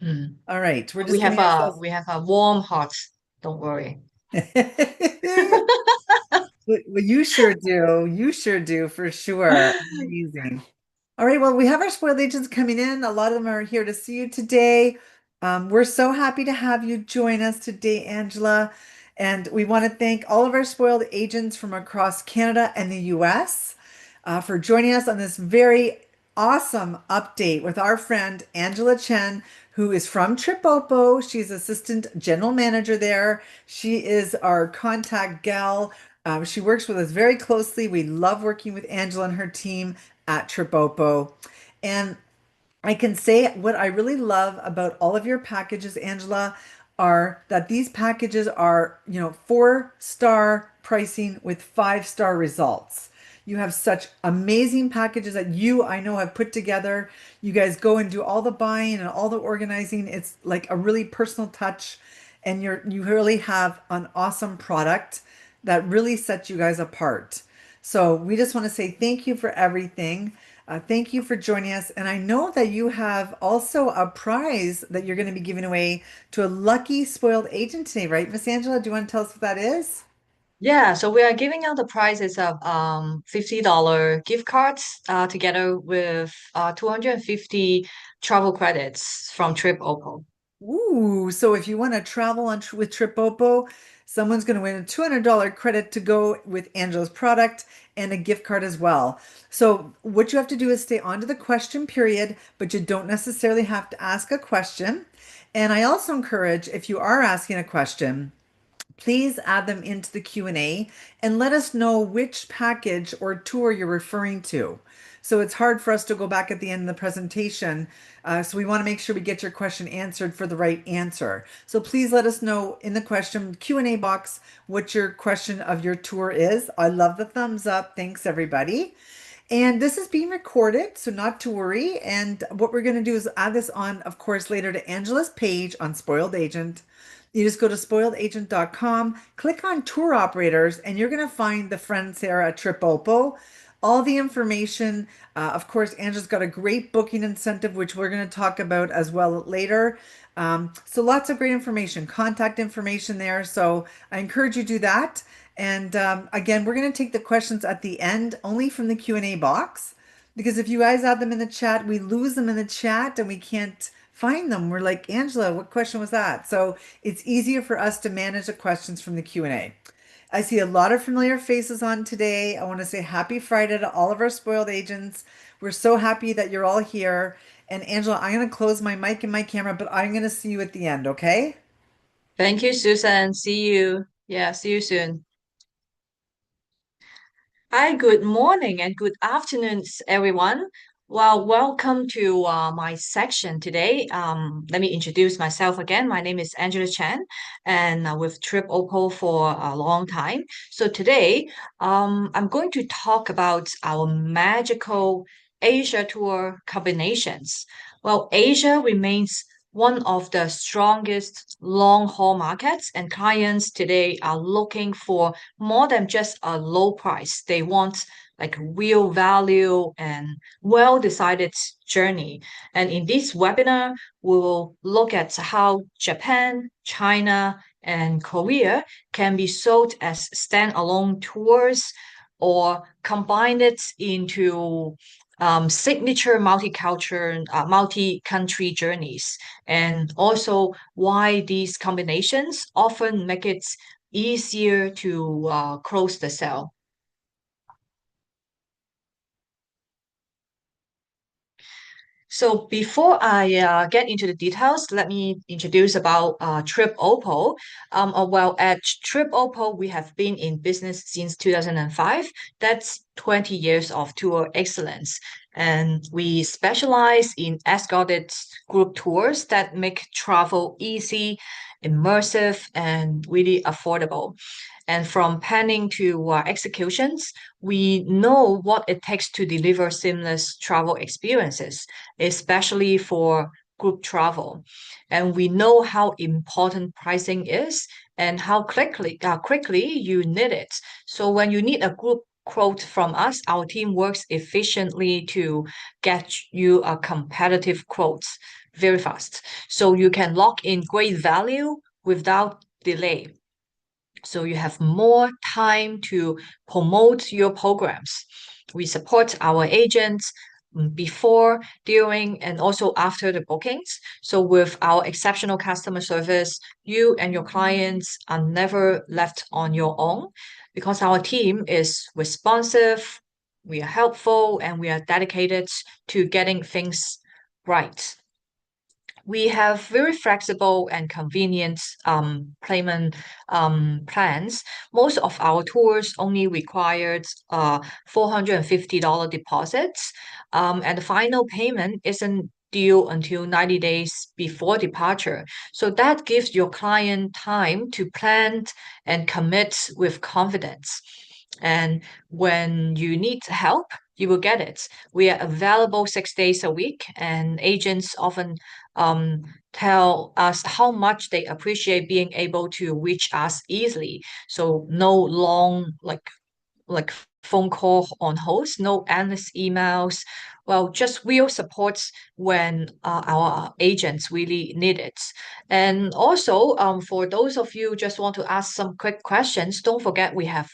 Mm. All right, we're just giving ourselves. We have a warm heart. Don't worry. Well, you sure do. You sure do for sure. Amazing. All right, well, we have our spoiled agents coming in. A lot of them are here to see you today. We're so happy to have you join us today, Angela. And we want to thank all of our spoiled agents from across Canada and the US for joining us on this very awesome update with our friend Angela Chen, who is from TripOppo. She's assistant general manager there. She is our contact gal. She works with us very closely. We love working with Angela and her team at TripOppo. And I can say what I really love about all of your packages, Angela, are that these packages are, 4-star pricing with 5-star results. You have such amazing packages that I know, have put together. You guys go and do all the buying and all the organizing. It's like a really personal touch, and you really have an awesome product that really sets you guys apart. So we just want to say thank you for everything. Thank you for joining us. And I know that you have also a prize that you're going to be giving away to a lucky spoiled agent today, right, Miss Angela? Do you want to tell us what that is? Yeah, so we are giving out the prizes of $50 gift cards together with 250 travel credits from TripOppo. Ooh, so if you want to travel with TripOppo, someone's going to win a $200 credit to go with Angela's product and a gift card as well. So what you have to do is stay on to the question period, but you don't necessarily have to ask a question. And I also encourage, if you are asking a question, please add them into the Q&A and let us know which package or tour you're referring to. So it's hard for us to go back at the end of the presentation. So we want to make sure we get your question answered for the right answer. So please let us know in the question Q&A box what your question of your tour is. I love the thumbs up. Thanks, everybody. And this is being recorded, so not to worry. And what we're going to do is add this on, of course, later to Angela's page on Spoiled Agent. You just go to spoiledagent.com, click on tour operators, and you're going to find the friend Sarah at TripOppo. All the information. Of course, Angela's got a great booking incentive, which we're going to talk about as well later. So lots of great information, contact information there. So I encourage you to do that. And again, we're going to take the questions at the end, only from the Q&A box, because if you guys add them in the chat, we lose them in the chat and we can't find them. We're like, Angela, what question was that? So it's easier for us to manage the questions from the Q&A. I see a lot of familiar faces on today. I want to say happy Friday to all of our spoiled agents. We're so happy that you're all here. And Angela, I'm going to close my mic and my camera, but I'm going to see you at the end, okay? Thank you, Susan. See you. Yeah, see you soon. Hi, good morning and good afternoon, everyone. Well, welcome to my section today. Let me introduce myself again. My name is Angela Chan, and with TripOppo for a long time. So today, I'm going to talk about our magical Asia tour combinations. Well, Asia remains one of the strongest long-haul markets, and clients today are looking for more than just a low price. They want like real value and well-decided journey. And in this webinar, we will look at how Japan, China, and Korea can be sold as standalone tours or combine it into signature multicultural, multi-country journeys, and also why these combinations often make it easier to close the sale. So before I get into the details, let me introduce about TripOppo. Well, at TripOppo, we have been in business since 2005. That's 20 years of tour excellence. And we specialize in escorted group tours that make travel easy, immersive, and really affordable. And from planning to executions, we know what it takes to deliver seamless travel experiences, especially for group travel. And we know how important pricing is and how quickly you need it. So when you need a group quote from us, our team works efficiently to get you a competitive quote very fast. So you can lock in great value without delay. So you have more time to promote your programs. We support our agents before, during, and also after the bookings. So with our exceptional customer service, you and your clients are never left on your own because our team is responsive, we are helpful, and we are dedicated to getting things right. We have very flexible and convenient payment plans. Most of our tours only required $450 deposits, and the final payment isn't due until 90 days before departure. So that gives your client time to plan and commit with confidence. And when you need help, you will get it. We are available 6 days a week, and agents often um, tell us how much they appreciate being able to reach us easily. So no long like phone call on hold, no endless emails. Well, just real support when our agents really need it. And also, for those of you just want to ask some quick questions, don't forget we have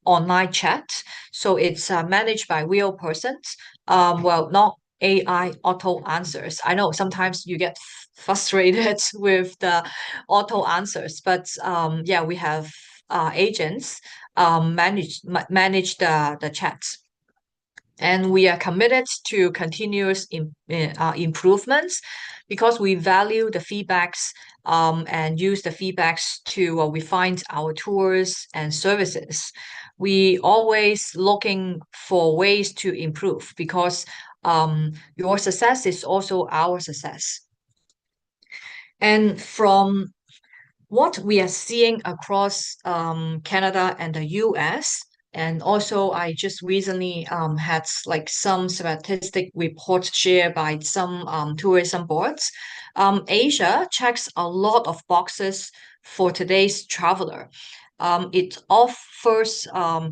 online chat. So it's managed by real persons. Well, not AI auto answers. I know sometimes you get frustrated with the auto answers, but yeah, we have agents manage the chats. And we are committed to continuous improvements because we value the feedbacks and use the feedbacks to refine our tours and services. We always looking for ways to improve because your success is also our success. And from what we are seeing across Canada and the US. And also, I just recently had like some statistic reports shared by some tourism boards. Asia checks a lot of boxes for today's traveler. It offers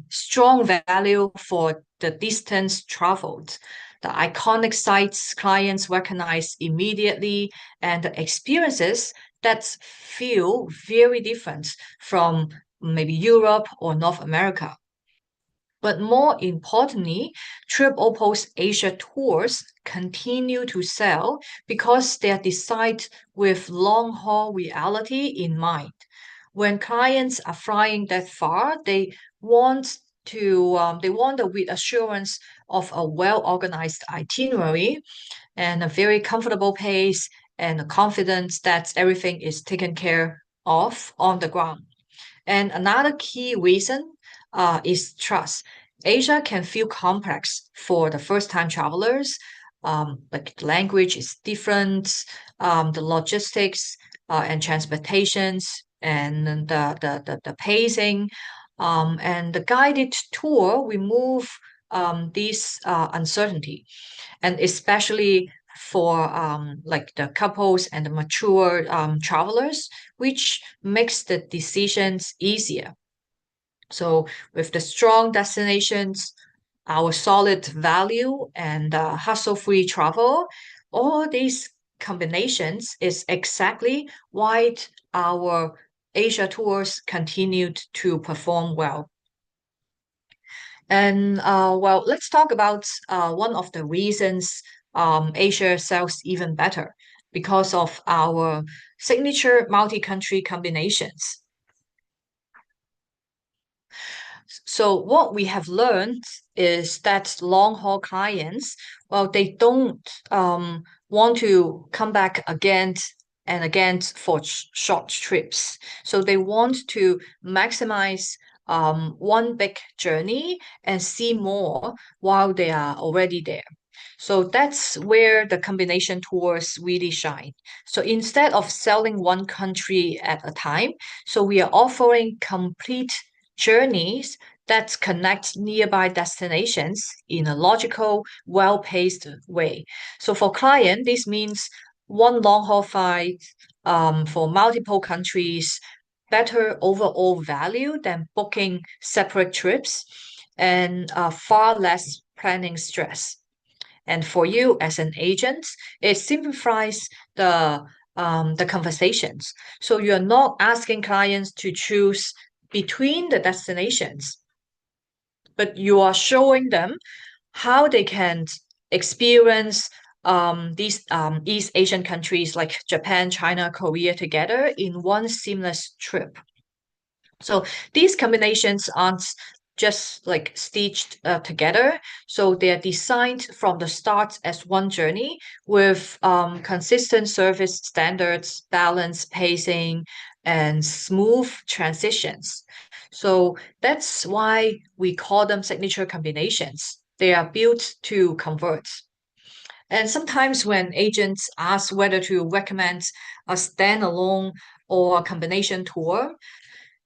strong value for the distance traveled. The iconic sites clients recognize immediately, and the experiences that feel very different from maybe Europe or North America. But more importantly, TripOppo's Asia tours continue to sell because they are designed with long-haul reality in mind. When clients are flying that far, they want the reassurance of a well-organized itinerary and a very comfortable pace and a confidence that everything is taken care of on the ground. And another key reason is trust. Asia can feel complex for the first-time travelers. Like the language is different, the logistics and transportations, and the pacing, and the guided tour remove this uncertainty, and especially for like the couples and the mature travelers, which makes the decisions easier. So with the strong destinations, our solid value, and hassle-free travel, all these combinations is exactly why our Asia tours continued to perform well. And well, let's talk about one of the reasons Asia sells even better because of our signature multi-country combinations. So what we have learned is that long-haul clients, well, they don't want to come back again and again for short trips. So they want to maximize one big journey and see more while they are already there. So that's where the combination tours really shine. So instead of selling one country at a time, so we are offering complete journeys that connect nearby destinations in a logical, well-paced way. So for client, this means one long-haul flight for multiple countries, better overall value than booking separate trips, and far less planning stress. And for you as an agent, it simplifies the conversations. So you're not asking clients to choose between the destinations, but you are showing them how they can experience these East Asian countries like Japan, China, Korea together in one seamless trip. So these combinations aren't just like stitched together. So they are designed from the start as one journey with consistent service standards, balanced pacing, and smooth transitions. So that's why we call them signature combinations. They are built to convert. And sometimes when agents ask whether to recommend a standalone or a combination tour,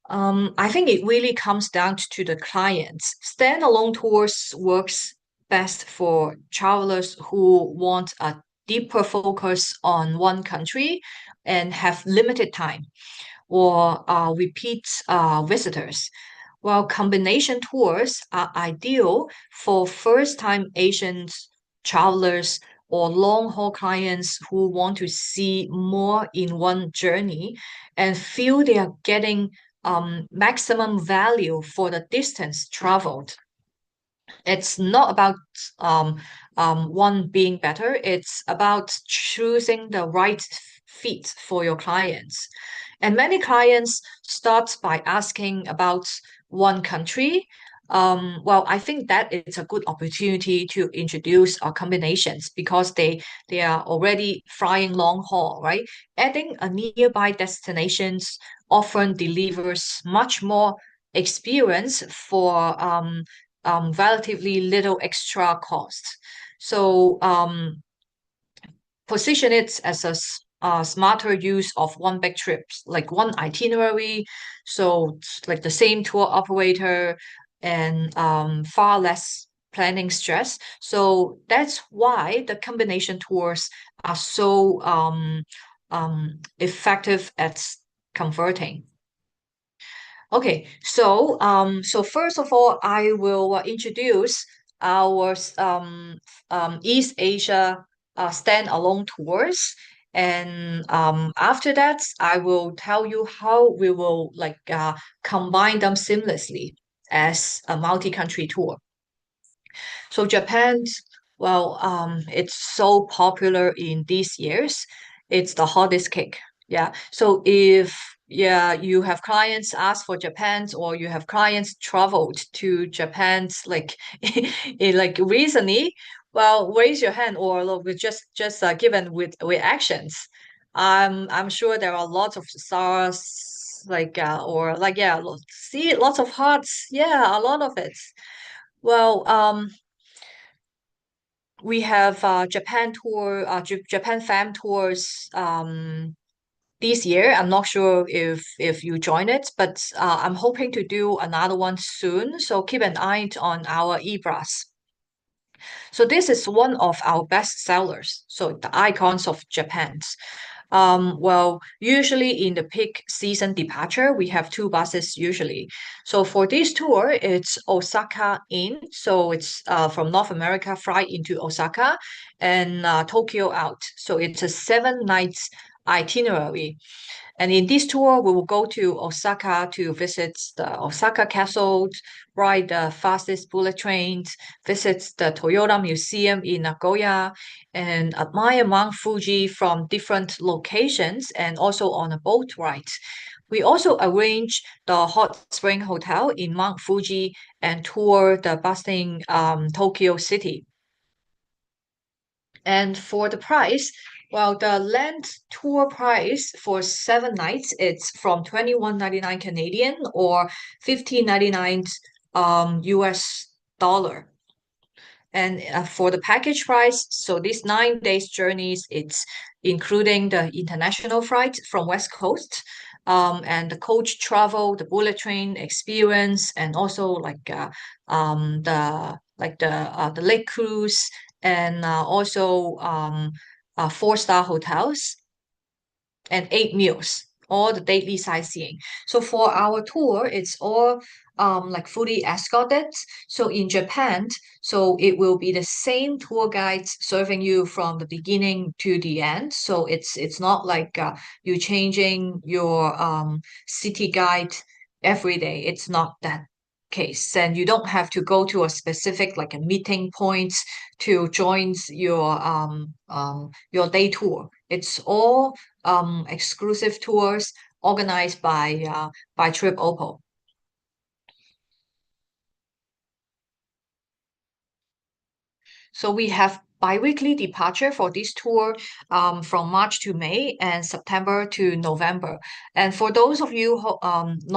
I think it really comes down to the clients. Standalone tours works best for travelers who want a deeper focus on one country and have limited time or repeat visitors. While combination tours are ideal for first-time Asians travelers or long-haul clients who want to see more in one journey and feel they are getting maximum value for the distance traveled. It's not about um, one being better. It's about choosing the right fit for your clients. And many clients start by asking about one country. Well, I think that it's a good opportunity to introduce combinations because they are already flying long haul, right? Adding a nearby destinations often delivers much more experience for relatively little extra cost. So position it as a smarter use of one big trip, like one itinerary. So like the same tour operator and far less planning stress. So that's why the combination tours are so effective at converting. Okay, so first of all, I will introduce our East Asia standalone tours, and after that, I will tell you how we will combine them seamlessly as a multi-country tour. So Japan, well, it's so popular in these years. It's the hottest cake. Yeah. So if you have clients ask for Japan or you have clients traveled to Japan's like recently, well, raise your hand or look, we just given with actions. I'm sure there are lots of stars or like yeah, see lots of hearts. Yeah, a lot of it. Well, we have Japan fam tours this year. I'm not sure if you join it, but I'm hoping to do another one soon. So keep an eye on our eBras. So this is one of our best sellers. So the icons of Japan. Well, usually in the peak season departure, we have two buses usually. So for this tour, it's Osaka in. So it's from North America, fly into Osaka and Tokyo out. So it's a 7 nights itinerary. And in this tour, we will go to Osaka to visit the Osaka Castle, ride the fastest bullet trains, visit the Toyota Museum in Nagoya, and admire Mount Fuji from different locations and also on a boat ride. We also arrange the hot spring hotel in Mount Fuji and tour the bustling Tokyo city. And for the price, well, the land tour price for 7 nights, it's from 21.99 Canadian or 15.99 US dollar. And for the package price, so these 9 days journeys, it's including the international flight from West Coast, and the coach travel, the bullet train experience, and also the lake cruise, and also 4-star hotels and 8 meals all the daily sightseeing. So for our tour, it's all like fully escorted. So in Japan, so it will be the same tour guides serving you from the beginning to the end. So it's not like you changing your city guide every day. It's not that case. And you don't have to go to a specific like a meeting point to join your day tour. It's all exclusive tours organized by TripOppo. So we have biweekly departure for this tour from March to May and September to November. And for those of you who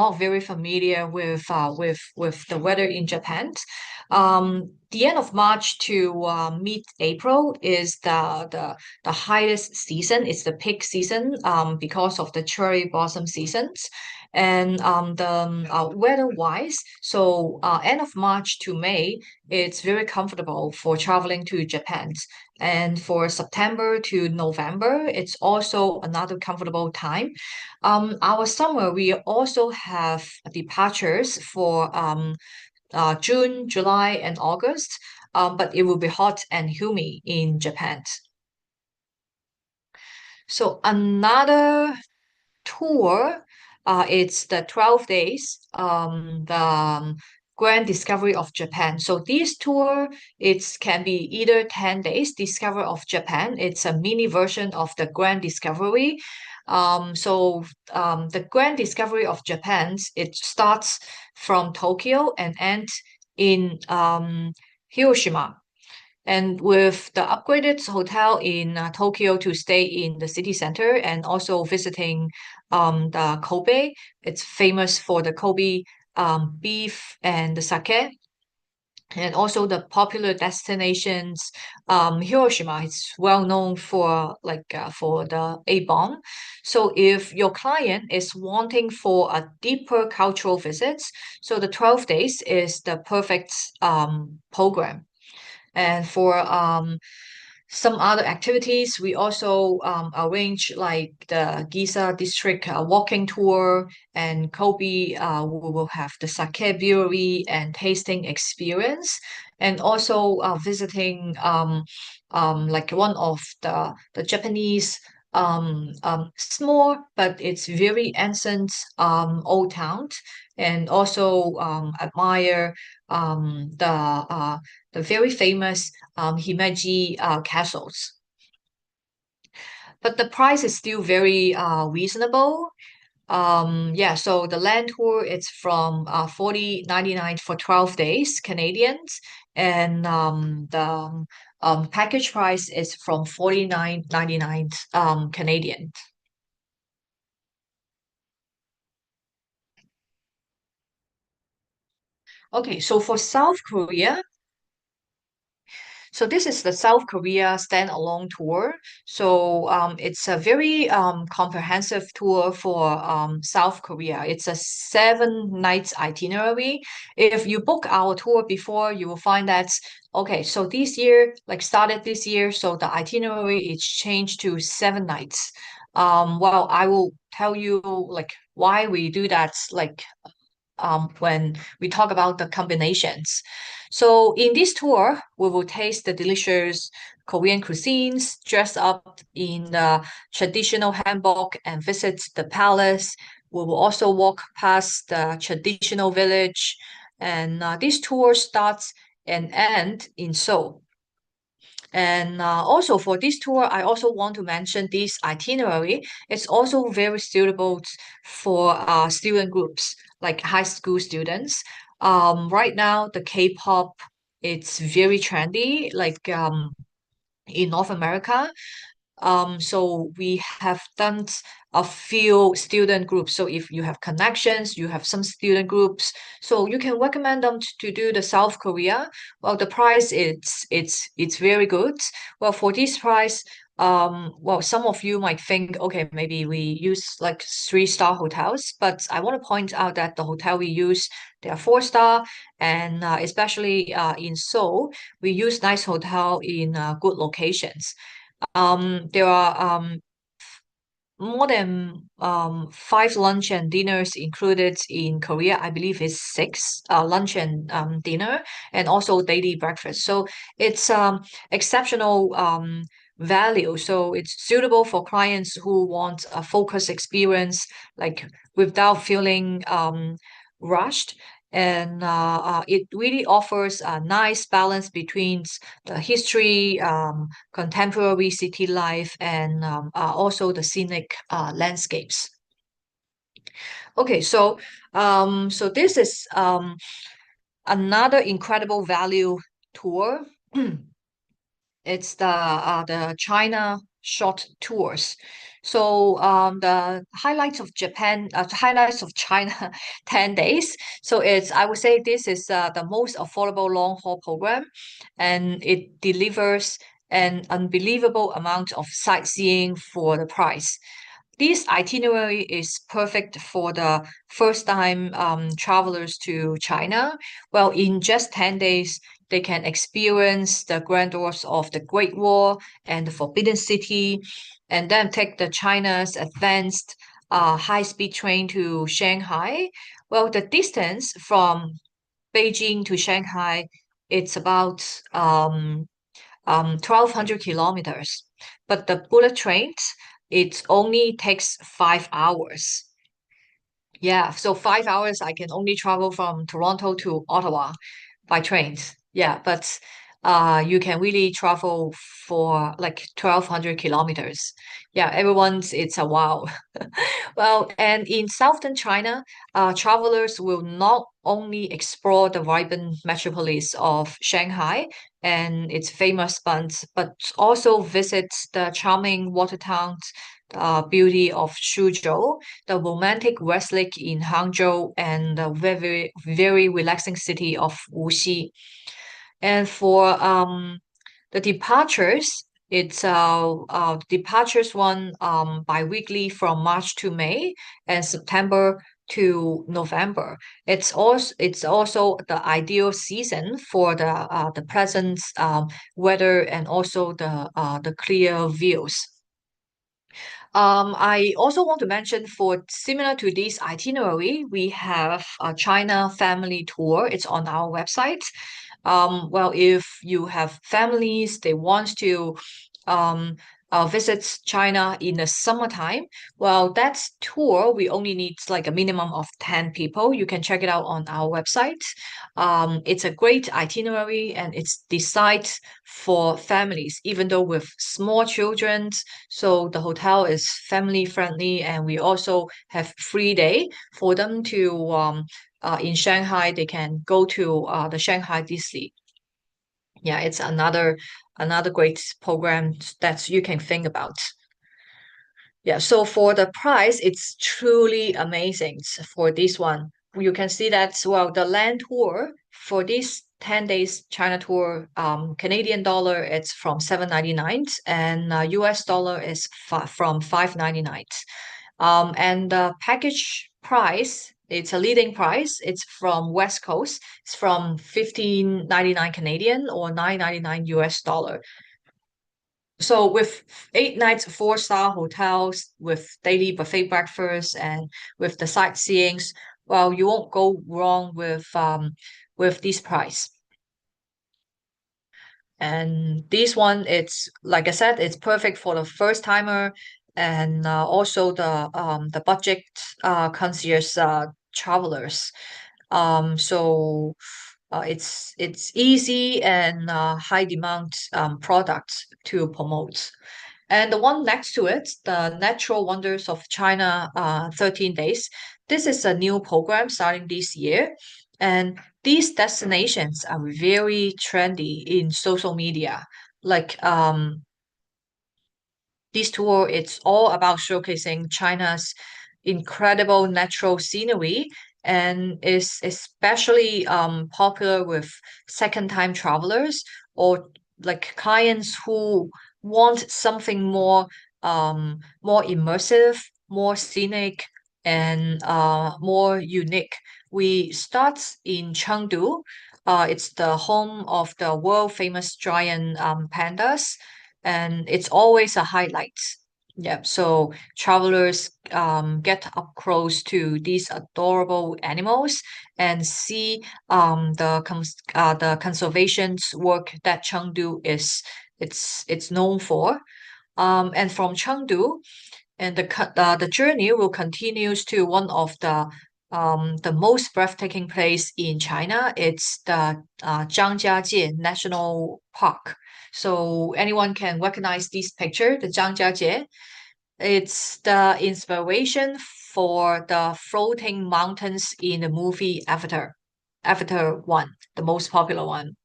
not very familiar with the weather in Japan, the end of March to mid-April is the highest season. It's the peak season because of the cherry blossom seasons. And the weather-wise, so end of March to May, it's very comfortable for traveling to Japan. And for September to November, it's also another comfortable time. Our summer, we also have departures for June, July, and August, but it will be hot and humid in Japan. So another tour. It's the 12 days, the Grand Discovery of Japan. So this tour, it can be either 10 days, Discover of Japan. It's a mini version of the Grand Discovery. The Grand Discovery of Japan, it starts from Tokyo and ends in Hiroshima. And with the upgraded hotel in Tokyo to stay in the city center and also visiting the Kobe, it's famous for the Kobe beef and the sake. And also the popular destinations, Hiroshima is well known for for the A bomb. So if your client is wanting for a deeper cultural visits, so the 12 days is the perfect program. And for some other activities, we also arrange like the Giza district walking tour and Kobe. We will have the sake brewery and tasting experience, and also visiting like one of the Japanese small but it's very ancient old town, and also admire the very famous Himeji castles. But the price is still very reasonable. Yeah, so the land tour it's from 40.99 for 12 days Canadians, and the package price is from 49.99 Canadian. Okay, so for South Korea, so this is the South Korea standalone tour. So it's a very comprehensive tour for South Korea. It's a 7 nights itinerary. If you book our tour before, you will find that okay. So this year, like started this year, so the itinerary is changed to 7 nights. Well, I will tell you like why we do that. Like when we talk about the combinations. So in this tour, we will taste the delicious Korean cuisines, dress up in the traditional hanbok and visit the palace. We will also walk past the traditional village. And this tour starts and ends in Seoul. And also for this tour, I also want to mention this itinerary. It's also very suitable for student groups, like high school students. Right now, the K-pop, it's very trendy, like in North America. So we have done a few student groups. So if you have connections, you have some student groups, so you can recommend them to do the South Korea. Well, the price it's very good. Well, for this price, well, some of you might think, okay, maybe we use like 3-star hotels, but I want to point out that the hotel we use, they are 4-star, and especially in Seoul, we use nice hotel in good locations. There are more than five lunch and dinners included in Korea. I believe is six lunch and dinner, and also daily breakfast. So it's exceptional value. So it's suitable for clients who want a focused experience, like without feeling rushed. And it really offers a nice balance between the history, contemporary city life, and also the scenic landscapes. Okay, so this is another incredible value tour. It's the China short tours. So the highlights of Japan, highlights of China, 10 days. So it's I would say this is the most affordable long haul program, and it delivers an unbelievable amount of sightseeing for the price. This itinerary is perfect for the first time travelers to China. Well, in just 10 days, they can experience the grandeurs of the Great Wall and the Forbidden City, and then take the China's advanced high-speed train to Shanghai. Well, the distance from Beijing to Shanghai, it's about 1,200 kilometers. But the bullet trains, it only takes 5 hours. Yeah, so 5 hours I can only travel from Toronto to Ottawa by trains. Yeah, but you can really travel for like 1,200 kilometers. Yeah, everyone's it's a wow. Well, and in southern China, travelers will not only explore the vibrant metropolis of Shanghai and its famous buns, but also visit the charming water towns, beauty of Suzhou, the romantic West Lake in Hangzhou, and the very, very relaxing city of Wuxi. And for the departures, it's departures one bi-weekly from March to May and September to November. It's also the ideal season for the pleasant weather and also the clear views. I also want to mention for similar to this itinerary, we have a China family tour. It's on our website. Well, if you have families, they want to um, visit China in the summertime, well, that tour, we only need like a minimum of 10 people. You can check it out on our website. It's a great itinerary and it's designed for families, even though with small children. So the hotel is family friendly, and we also have free day for them to in Shanghai. They can go to the Shanghai Disney. Yeah, it's another great program that you can think about. Yeah, so for the price, it's truly amazing for this one. You can see that, well, the land tour for this 10 days China tour, Canadian dollar, it's from 7.99 and US dollar is from 5.99. And the package price, it's a leading price. It's from West Coast. It's from 15.99 Canadian or 9.99 US dollar. So with 8 nights, four-star hotels with daily buffet breakfast and with the sightseeings, well, you won't go wrong with this price. And this one, it's like I said, it's perfect for the first timer and also the budget conscious travelers. So it's easy and high demand product to promote. And the one next to it, the Natural Wonders of China 13 Days. This is a new program starting this year. And these destinations are very trendy in social media. Like this tour, it's all about showcasing China's incredible natural scenery and is especially popular with second-time travelers or like clients who want something more immersive, more scenic, and more unique. We start in Chengdu. It's the home of the world famous giant pandas, and it's always a highlight. Yep. So travelers get up close to these adorable animals and see the conservation's work that Chengdu is it's known for. And from Chengdu, and the journey will continues to one of the most breathtaking place in China. It's the Zhangjiajie National Park. So anyone can recognize this picture, the Zhangjiajie. It's the inspiration for the floating mountains in the movie Avatar, Avatar 1, the most popular one.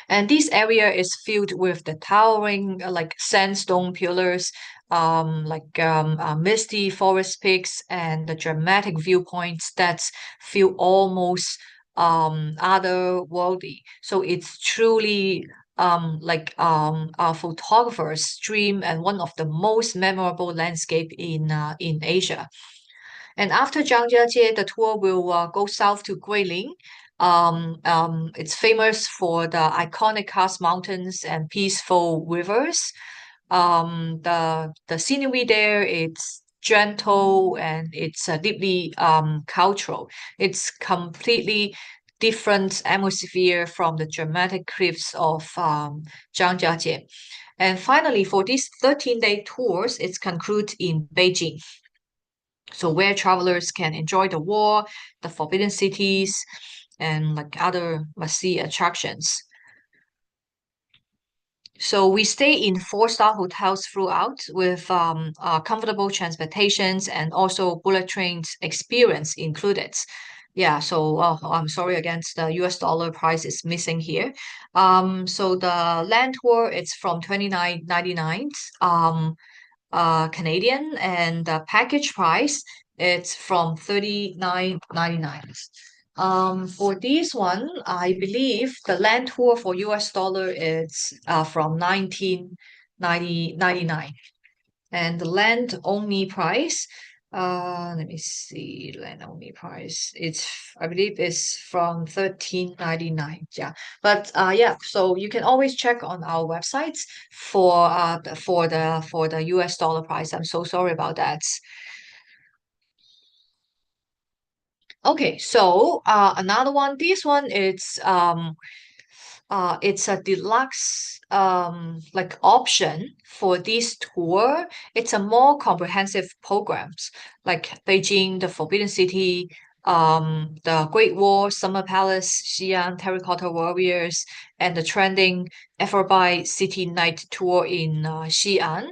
And this area is filled with the towering, like sandstone pillars, misty forest peaks, and the dramatic viewpoints that feel almost otherworldly. So it's truly a photographer's dream and one of the most memorable landscape in Asia. And after Zhangjiajie, the tour will go south to Guilin. It's famous for the iconic Karst Mountains and peaceful rivers. The scenery there it's gentle and it's deeply cultural. It's completely different atmosphere from the dramatic cliffs of Zhangjiajie. And finally, for these 13-day tours, it's concluded in Beijing. So where travelers can enjoy the wall, the forbidden cities, and like other must-see attractions. So we stay in four-star hotels throughout with comfortable transportations and also bullet trains experience included. Yeah, so I'm sorry against the US dollar price is missing here. So the land tour it's from 29.99. Canadian, and the package price it's from 39.99. For this one, I believe the land tour for US dollar is from 19.99, and the land only price. Let me see, land only price. It's I believe it's from 13.99. Yeah, but yeah. So you can always check on our websites for the US dollar price. I'm so sorry about that. Okay, so another one. This one it's a deluxe like option for this tour. It's a more comprehensive programs like Beijing, the Forbidden City, the Great Wall, Summer Palace, Xi'an, Terracotta Warriors, and the trending Everby City Night Tour in Xi'an.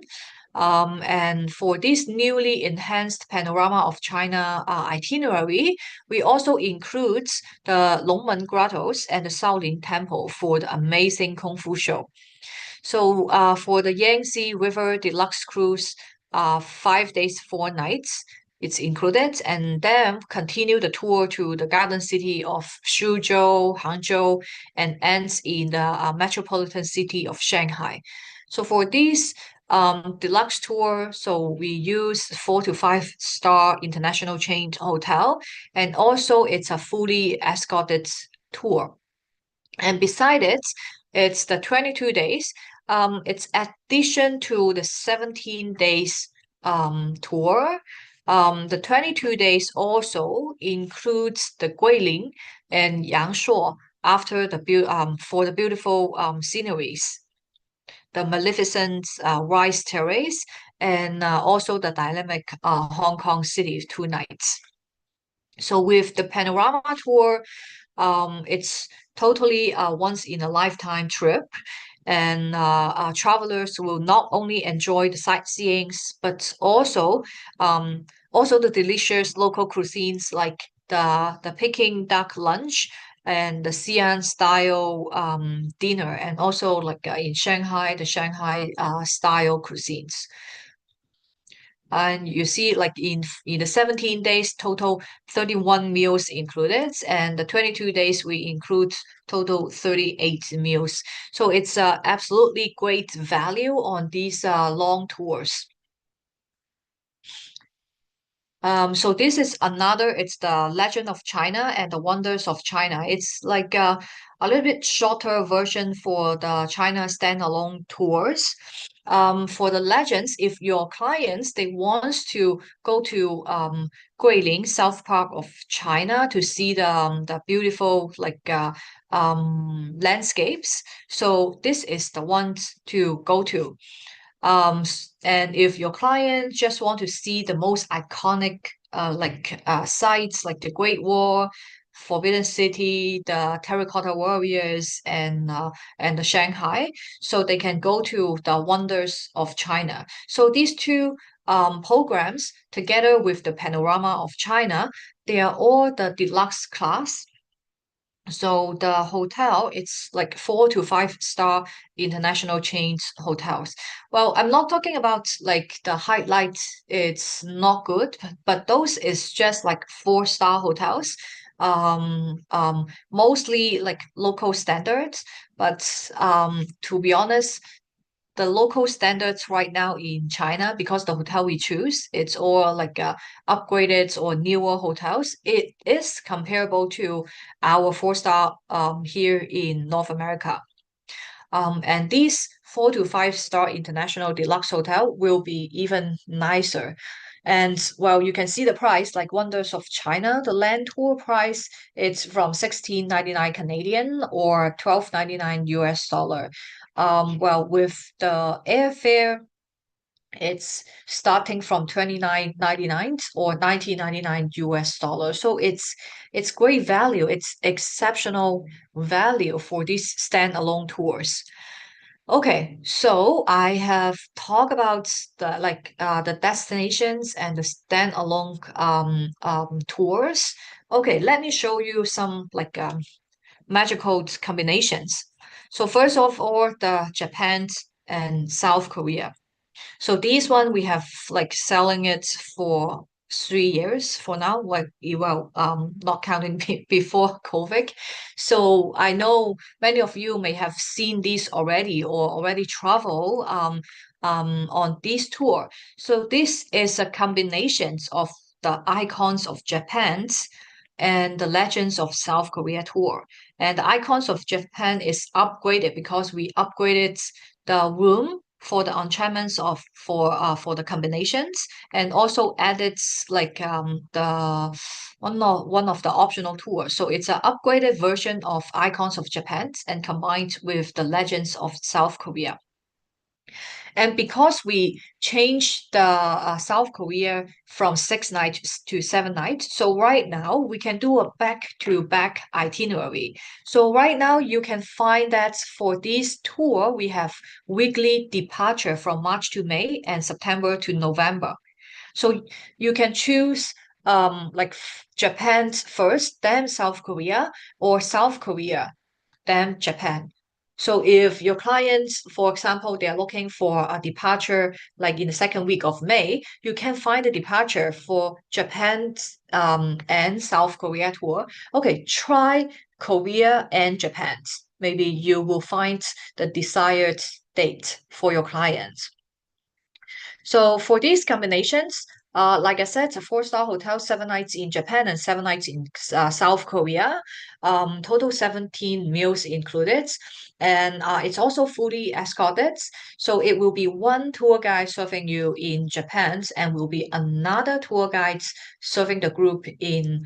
And for this newly enhanced panorama of China itinerary, we also include the Longmen Grottos and the Shaolin Temple for the amazing Kung Fu show. So for the Yangtze River Deluxe Cruise, 5 days, 4 nights, it's included, and then continue the tour to the garden city of Suzhou, Hangzhou, and ends in the metropolitan city of Shanghai. So for this deluxe tour, so we use 4 to 5 star international chain hotel, and also it's a fully escorted tour. And beside it, it's the 22 days. It's addition to the 17 days tour. The 22 days also includes the Guilin and Yangshuo after for the beautiful sceneries, the magnificent rice terrace, and also the dynamic Hong Kong city 2 nights. So with the panorama tour, it's totally a once in a lifetime trip, and travelers will not only enjoy the sightseeing, but also the delicious local cuisines like the Peking duck lunch and the Xi'an style dinner, and also like in Shanghai, the Shanghai style cuisines. And you see, like in the 17 days total, 31 meals included, and the 22 days we include total 38 meals. So it's absolutely great value on these long tours. So this is another, it's the Legend of China and the Wonders of China. It's like a little bit shorter version for the China standalone tours. For the legends, if your clients they wants to go to Guilin, South Park of China to see the beautiful landscapes, so this is the ones to go to. And if your client just want to see the most iconic sites like the Great Wall, Forbidden City, the Terracotta Warriors, and the Shanghai, so they can go to the Wonders of China. So these two programs, together with the Panorama of China, they are all the deluxe class. So the hotel, it's like 4 to 5 star international chains hotels. Well, I'm not talking about like the highlights, it's not good, but those is just like 4 star hotels. Mostly like local standards, but to be honest, the local standards right now in China, because the hotel we choose, it's all upgraded or newer hotels. It is comparable to our 4 star here in North America. And these 4 to 5 star international deluxe hotel will be even nicer. And well, you can see the price, like Wonders of China, the land tour price, it's from 16.99 Canadian or 12.99 US dollar. Well, with the airfare, it's starting from 29.99 or 19.99 US dollars. So it's great value. It's exceptional value for these standalone tours. Okay, so I have talked about the destinations and the standalone tours. Okay, let me show you some magical combinations. So first of all, the Japan and South Korea. So this one we have like selling it for 3 years for now, not counting before COVID. So I know many of you may have seen this already or already travel on this tour. So this is a combination of the icons of Japan's and the legends of South Korea tour. And the icons of Japan is upgraded because we upgraded the room for the enchantments of for the combinations, and also added the one of the optional tours. So it's an upgraded version of Icons of Japan and combined with the Legends of South Korea. And because we changed the South Korea from 6 nights to 7 nights, so right now we can do a back-to-back itinerary. So right now you can find that for this tour, we have weekly departure from March to May and September to November. So you can choose Japan first, then South Korea, or South Korea than Japan. So if your clients, for example, they're looking for a departure like in the second week of May, you can find a departure for Japan and South Korea tour. Okay, try Korea and Japan. Maybe you will find the desired date for your clients. So for these combinations, like I said, a 4 star hotel, 7 nights in Japan and 7 nights in South Korea, total 17 meals included. And it's also fully escorted. So it will be one tour guide serving you in Japan and will be another tour guide serving the group in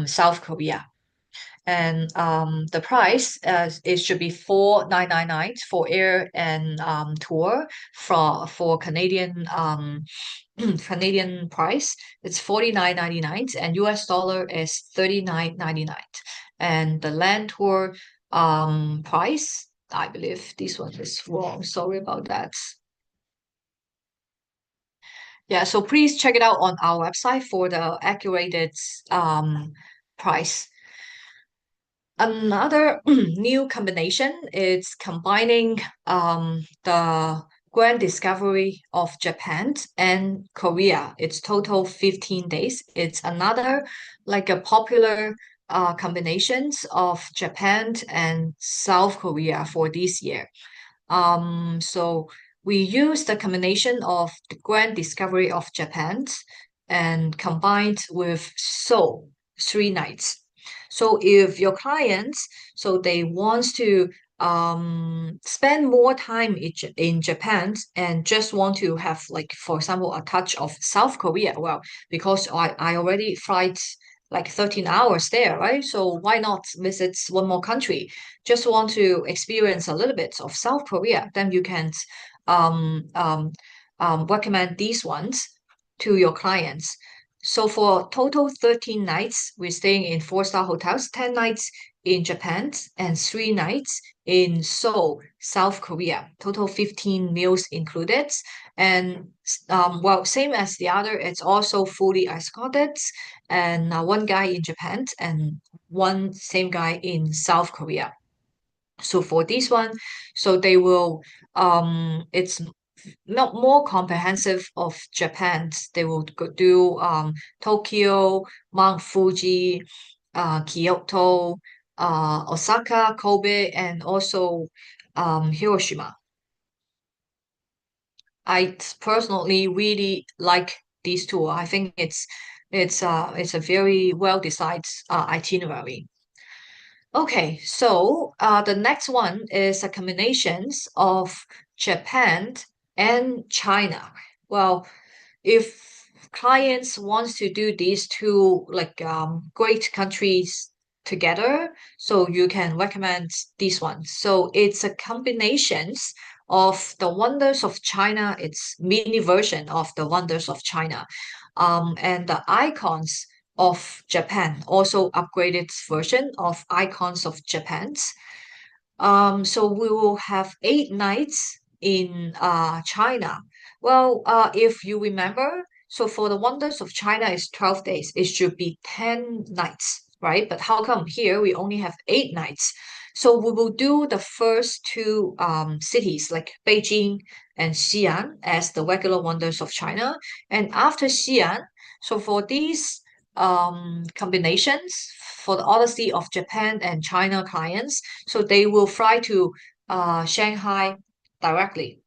South Korea. And the price it should be 4,999 for air and tour for Canadian Canadian price. It's 49.99 and US dollar is 39.99. And the land tour price, I believe this one is wrong. Sorry about that. Yeah, so please check it out on our website for the accurate price. Another new combination is combining the grand discovery of Japan and Korea. It's total 15 days. It's another like a popular combinations of Japan and South Korea for this year. So we use the combination of the grand discovery of Japan and combined with Seoul 3 nights. So if your clients, so they want to spend more time in Japan and just want to have like for example a touch of South Korea, well, because I already flight like 13 hours there, right? So why not visit one more country? Just want to experience a little bit of South Korea, then you can um um recommend these ones to your clients. So for total 13 nights, we're staying in four-star hotels, 10 nights in Japan and 3 nights in Seoul, South Korea. Total 15 meals included. And well, same as the other, it's also fully escorted. And one guy in Japan and one same guy in South Korea. So for this one, so they will it's not more comprehensive of Japan. They will go do Tokyo, Mount Fuji, Kyoto, Osaka, Kobe, and also Hiroshima. I personally really like these two. I think it's a very well designed itinerary. Okay, so the next one is a combinations of Japan and China. Well, if clients wants to do these two like great countries together, so you can recommend this one. So it's a combinations of the wonders of China. It's mini version of the wonders of China, and the icons of Japan, also upgraded version of icons of Japan. So we will have 8 nights in China. Well, if you remember, so for the Wonders of China is 12 days. It should be 10 nights, right? But how come here we only have 8 nights? So we will do the first two cities like Beijing and Xi'an as the regular Wonders of China. And after Xi'an, so for these combinations for the Odyssey of Japan and China clients, so they will fly to Shanghai directly.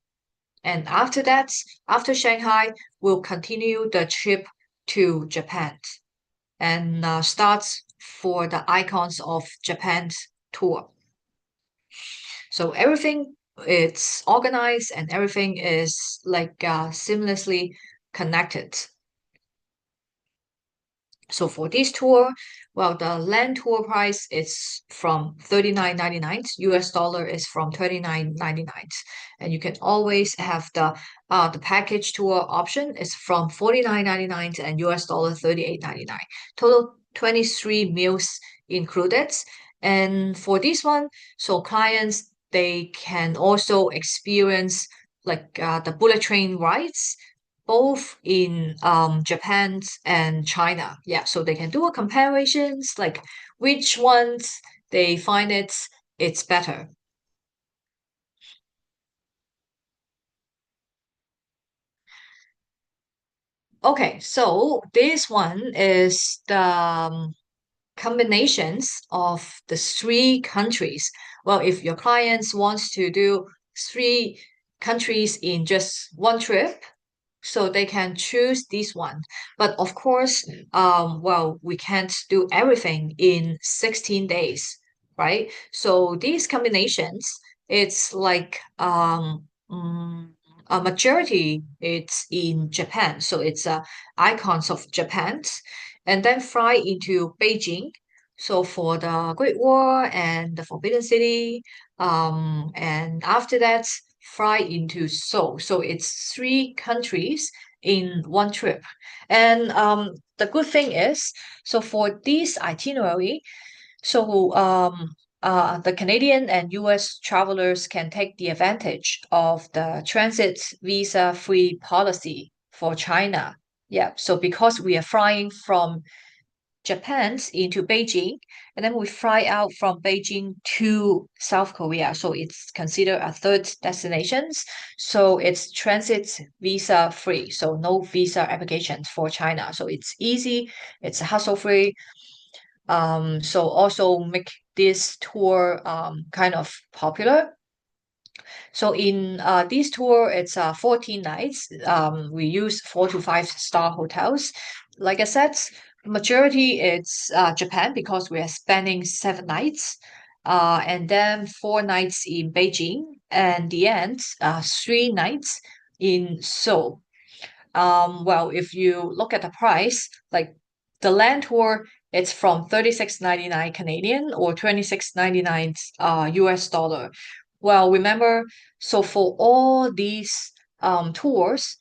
And after that, after Shanghai, we'll continue the trip to Japan and starts for the icons of Japan's tour. So everything it's organized and everything is like seamlessly connected. So for this tour, well, the land tour price is from 39.99. US dollar is from 39.99. And you can always have the package tour option is from 49.99 and US dollar 38.99. Total 23 meals included. And for this one, so clients they can also experience like the bullet train rides both in Japan and China. Yeah, so they can do a comparisons like which ones they find it's better. Okay, so this one is the combinations of the 3 countries. Well, if your clients wants to do 3 countries in just one trip, so they can choose this one. But of course, well, we can't do everything in 16 days, right? So these combinations, it's like a majority it's in Japan. So it's icons of Japan, and then fly into Beijing. So for the Great Wall and the Forbidden City, and after that, fly into Seoul. So it's 3 countries in one trip. And the good thing is, so for this itinerary, so the Canadian and US travelers can take the advantage of the transit visa-free policy for China. Yeah, so because we are flying from Japan into Beijing, and then we fly out from Beijing to South Korea. So it's considered a third destinations. So it's transit visa free. So no visa applications for China. So it's easy, it's hassle free. So also make this tour kind of popular. So in this tour, it's 14 nights. We use 4 to 5 star hotels. Like I said, majority it's Japan because we are spending 7 nights. and then 4 nights in Beijing, and the end, 3 nights in Seoul. Well, if you look at the price, like the land tour, it's from 36.99 Canadian or 26.99 US dollar. Well, remember, so for all these tours,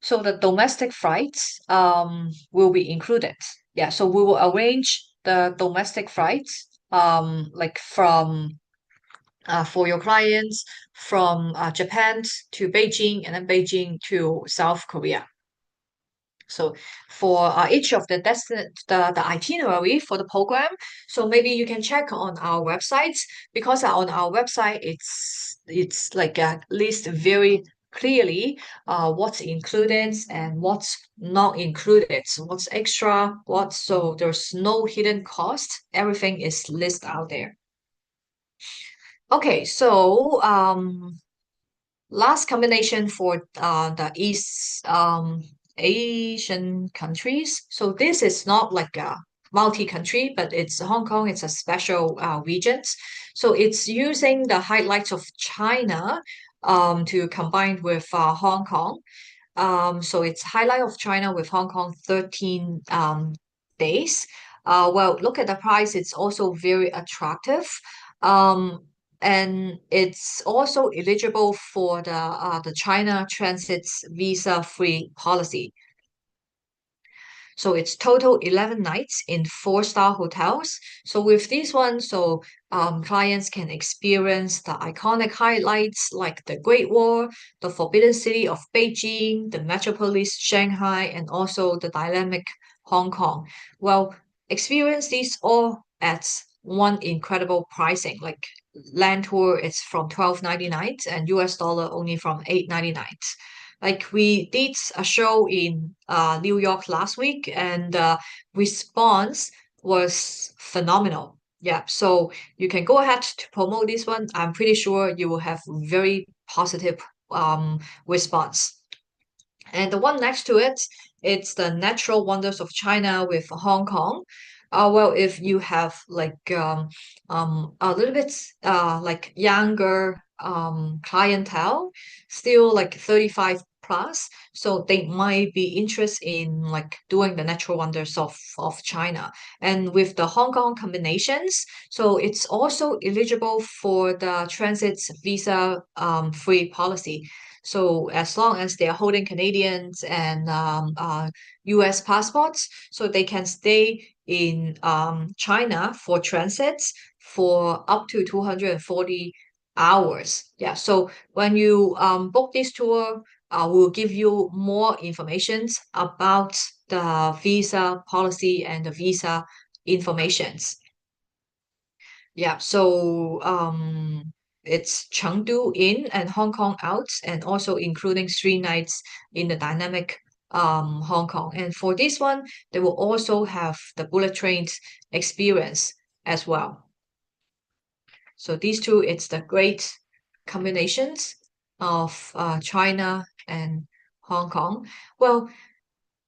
so the domestic flights will be included. Yeah, so we will arrange the domestic flights like from for your clients from Japan to Beijing and then Beijing to South Korea. So for each of the itinerary for the program, so maybe you can check on our websites because on our website it's like list very clearly what's included and what's not included, so what's extra, what so there's no hidden cost. Everything is listed out there. Okay, so last combination for the East Asian countries. So this is not like a multi-country, but it's Hong Kong. It's a special regions. So it's using the highlights of China to combine with Hong Kong. So it's highlight of China with Hong Kong 13 days. Well, look at the price. It's also very attractive. Um, and it's also eligible for the China Transit's visa-free policy. So it's total 11 nights in four-star hotels. So with this one, so clients can experience the iconic highlights like the Great Wall, the Forbidden City of Beijing, the Metropolis Shanghai, and also the dynamic Hong Kong. Well, experience these all at one incredible pricing. Like land tour is from 12.99 and US dollar only from 8.99. Like we did a show in New York last week, and response was phenomenal. Yeah, so you can go ahead to promote this one. I'm pretty sure you will have very positive response. And the one next to it, it's the natural wonders of China with Hong Kong. Well, if you have like a little bit like younger clientele, still like 35 plus, so they might be interested in like doing the natural wonders of China. And with the Hong Kong combinations, so it's also eligible for the transit visa free policy. So as long as they are holding Canadians and US passports, so they can stay in China for transits for up to 240 hours. Yeah, so when you book this tour, we'll give you more information about the visa policy and the visa informations. Yeah, so it's Chengdu in and Hong Kong out, and also including 3 nights in the dynamic Hong Kong. And for this one, they will also have the bullet train experience as well. So these two, it's the great combinations of China and Hong Kong. Well,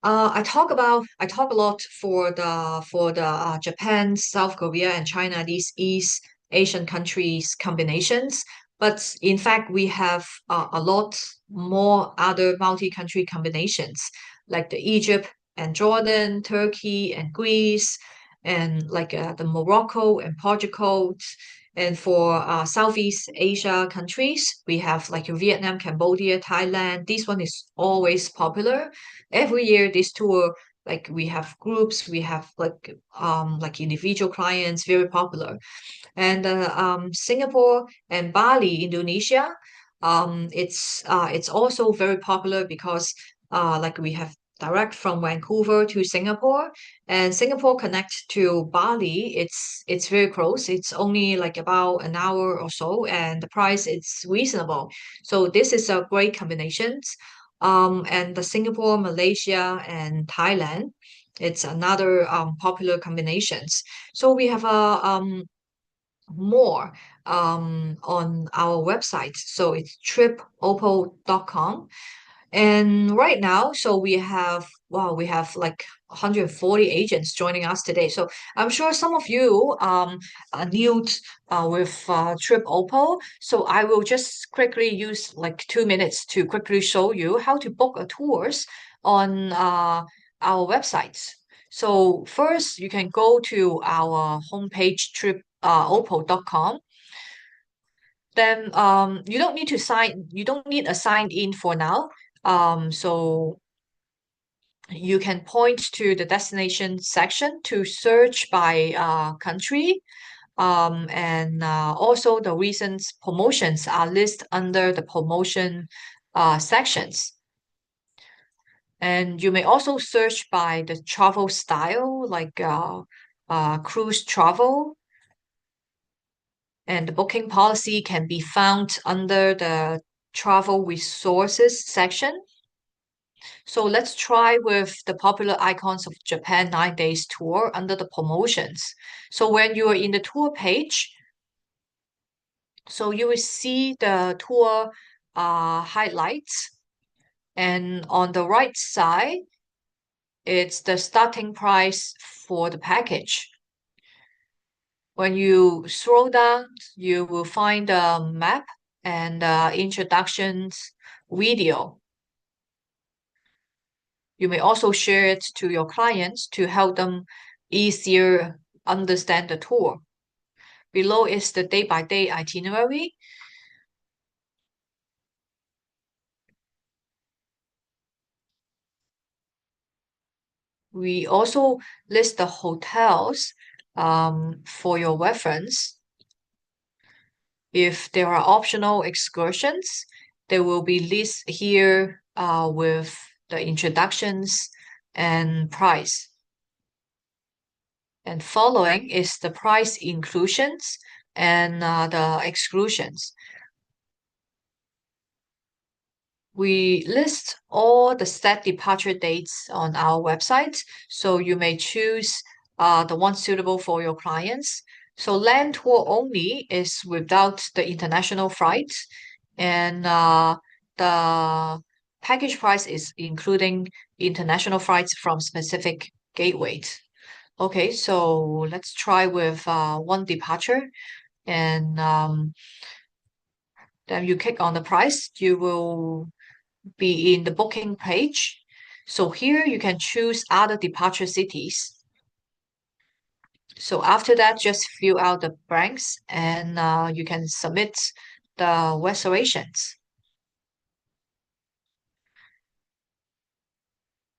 I talk a lot for the Japan, South Korea, and China, these East Asian countries combinations. But in fact, we have a lot more other multi-country combinations like the Egypt and Jordan, Turkey and Greece, and like the Morocco and Portugal. And for Southeast Asia countries, we have like Vietnam, Cambodia, Thailand. This one is always popular every year. This tour, like we have groups, we have like individual clients, very popular. And Singapore and Bali, Indonesia, it's also very popular because like we have direct from Vancouver to Singapore, and Singapore connect to Bali. It's very close. It's only like about an hour or so, and the price is reasonable. So this is a great combination. And the Singapore, Malaysia, and Thailand, it's another popular combinations. So we have a more on our website. So it's tripoppo.com. And right now, so we have, wow, we have like 140 agents joining us today. So I'm sure some of you are new with TripOppo. So I will just quickly use like 2 minutes to quickly show you how to book a tours on our websites. So first, you can go to our homepage TripOppo.com. Then you don't need a sign in for now. So you can point to the destination section to search by country. And also the recent promotions are listed under the promotion sections. And you may also search by the travel style, like cruise travel. And the booking policy can be found under the travel resources section. So let's try with the popular icons of Japan 9 days tour under the promotions. So when you are in the tour page, so you will see the tour highlights, and on the right side, it's the starting price for the package. When you scroll down, you will find a map and introductions video. You may also share it to your clients to help them easier understand the tour. Below is the day-by-day itinerary. We also list the hotels for your reference. If there are optional excursions, they will be listed here with the introductions and price. And following is the price inclusions and the exclusions. We list all the set departure dates on our website, so you may choose the one suitable for your clients. So land tour only is without the international flights, and the package price is including international flights from specific gateways. Okay, so let's try with one departure, and then you click on the price. You will be in the booking page. So here you can choose other departure cities. So after that, just fill out the blanks and you can submit the reservations.